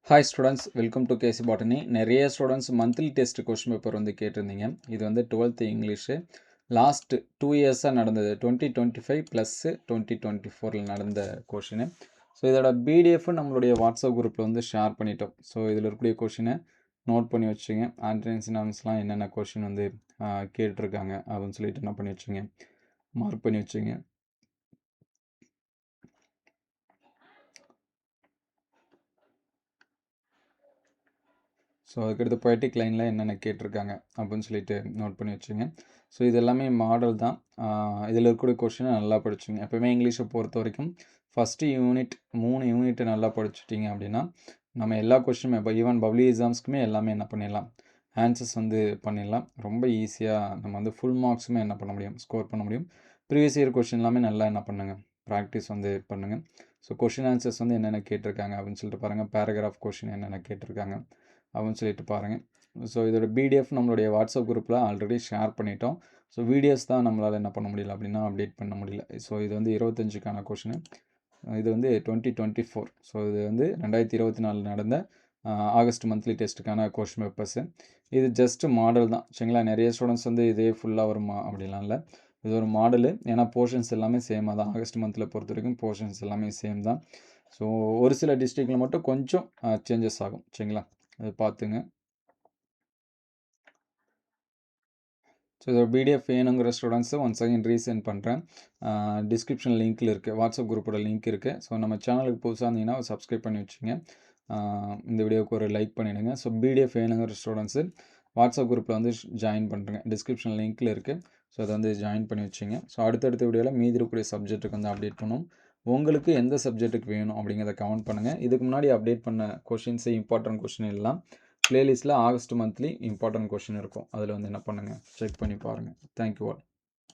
Hi students, welcome to KC botany. நிறைய students monthly test question paper வந்து கேட்டிருந்தீங்க. இது வந்து 12th இங்கிலீஷு லாஸ்ட் 2 இயர்ஸாக நடந்தது. 2025 ப்ளஸ் 2024 நடந்த கொஷினு. ஸோ இதோட பிடிஎஃப் நம்மளுடைய வாட்ஸ்அப் குரூப்பில் வந்து ஷேர் பண்ணிட்டோம். ஸோ இதில் இருக்கக்கூடிய கொஷினை நோட் பண்ணி வச்சுங்க. ஆண்டனி சினானிம்ஸ்லாம் என்னென்ன கொஷின் வந்து கேட்டிருக்காங்க அப்படின்னு சொல்லிட்டு என்ன பண்ணி வச்சுங்க, மார்க் பண்ணி வச்சுங்க. ஸோ அதுக்கடுத்து பொயட்டிக் லைனில் என்னென்ன கேட்டிருக்காங்க அப்படின்னு சொல்லிட்டு நோட் பண்ணி வச்சுங்க. ஸோ இது எல்லாமே மாடல் தான். இதில் இருக்கக்கூடிய கொஷினை நல்லா படிச்சுங்க. எப்போயுமே இங்கிலீஷை பொறுத்த வரைக்கும் ஃபஸ்ட்டு யூனிட் 3 யூனிட் நல்லா படிச்சுட்டிங்க அப்படின்னா நம்ம எல்லா கொஷினுமே இப்போ ஈவன் பப்ளி எக்ஸாம்ஸ்க்குமே எல்லாமே என்ன பண்ணிடலாம், ஆன்சர்ஸ் வந்து பண்ணிடலாம். ரொம்ப ஈஸியாக நம்ம வந்து ஃபுல் மார்க்ஸுமே என்ன பண்ண முடியும், ஸ்கோர் பண்ண முடியும். ப்ரீவியஸ் இயர் கொஷின் எல்லாமே நல்லா என்ன பண்ணுங்கள், ப்ராக்டிஸ் வந்து பண்ணுங்கள். ஸோ கொஷின் ஆன்சர்ஸ் வந்து என்னென்ன கேட்டிருக்காங்க அப்படின்னு சொல்லிட்டு பாருங்கள். பேராகிராஃப் கொஷின் என்னென்ன கேட்டிருக்காங்க அப்படின்னு சொல்லிட்டு பாருங்கள். ஸோ இதோட பிடிஎஃப் நம்மளுடைய வாட்ஸ்அப் குரூப்பில் ஆல்ரெடி ஷேர் பண்ணிட்டோம். ஸோ வீடியோஸ் தான் நம்மளால் என்ன பண்ண முடியல அப்படின்னா அப்டேட் பண்ண முடியல. ஸோ இது வந்து 25க்கான கொஷினு. இது வந்து 2024. ஸோ இது வந்து 2024 நடந்த ஆகஸ்ட் மந்த்லி டெஸ்ட்டுக்கான கொஷின் பேப்பர்ஸு. இது ஜஸ்ட்டு மாடல் தான் சரிங்களா. நிறைய ஸ்டூடெண்ட்ஸ் வந்து இதே ஃபுல்லாக வருமா அப்படிலாம் இல்லை. இது ஒரு மாடலு. ஏன்னா போர்ஷன்ஸ் எல்லாமே சேமாக தான். ஆகஸ்ட் மந்தில் பொறுத்த வரைக்கும் போர்ஷன்ஸ் எல்லாமே சேம் தான். ஸோ ஒரு சில டிஸ்ட்ரிக்டில் மட்டும் கொஞ்சம் சேஞ்சஸ் ஆகும் சரிங்களா, அது பார்த்துங்க. ஸோ இதோட பிடிஎஃப் வேணுங்கிற ஸ்டூடெண்ட்ஸை ஒன்ஸ் அகைன் ரீசென்ட் பண்ணுறேன். டிஸ்கிரிப்ஷன் லிங்க்கில் இருக்குது, வாட்ஸ்அப் குரூப்போட லிங்க் இருக்குது. ஸோ நம்ம சேனலுக்கு புதுசாக இருந்தீங்கன்னா சப்ஸ்கிரைப் பண்ணி வச்சுங்க. இந்த வீடியோவுக்கு ஒரு லைக் பண்ணிவிடுங்க. ஸோ பிடிஎஃப் வேணுங்கிற ஸ்டூடெண்ட்ஸு வாட்ஸ்அப் குரூப்பில் வந்து ஜாயின் பண்ணுறேங்க. டிஸ்கிரிப்ஷன் லிங்க்கில் இருக்குது. ஸோ அதை வந்து ஜாயின் பண்ணி வச்சுங்க. ஸோ அடுத்தடுத்த வீடியோவில் மீதி இருக்கக்கூடிய சப்ஜெக்ட்டுக்கு வந்து அப்டேட் பண்ணுவோம். உங்களுக்கு எந்த சப்ஜெக்ட்டுக்கு வேணும் அப்படிங்கிறத கமெண்ட் பண்ணுங்கள். இதுக்கு முன்னாடி அப்டேட் பண்ண கொஷின்ஸு, இம்பார்ட்டன்ட் கொஷின் எல்லாம் ப்ளேலிஸ்ட்டில் ஆகஸ்ட் மந்த்லி இம்பார்ட்டன்ட் கொஷின் இருக்கும். அதில் வந்து என்ன பண்ணுங்கள், செக் பண்ணி பாருங்கள். Thank you all.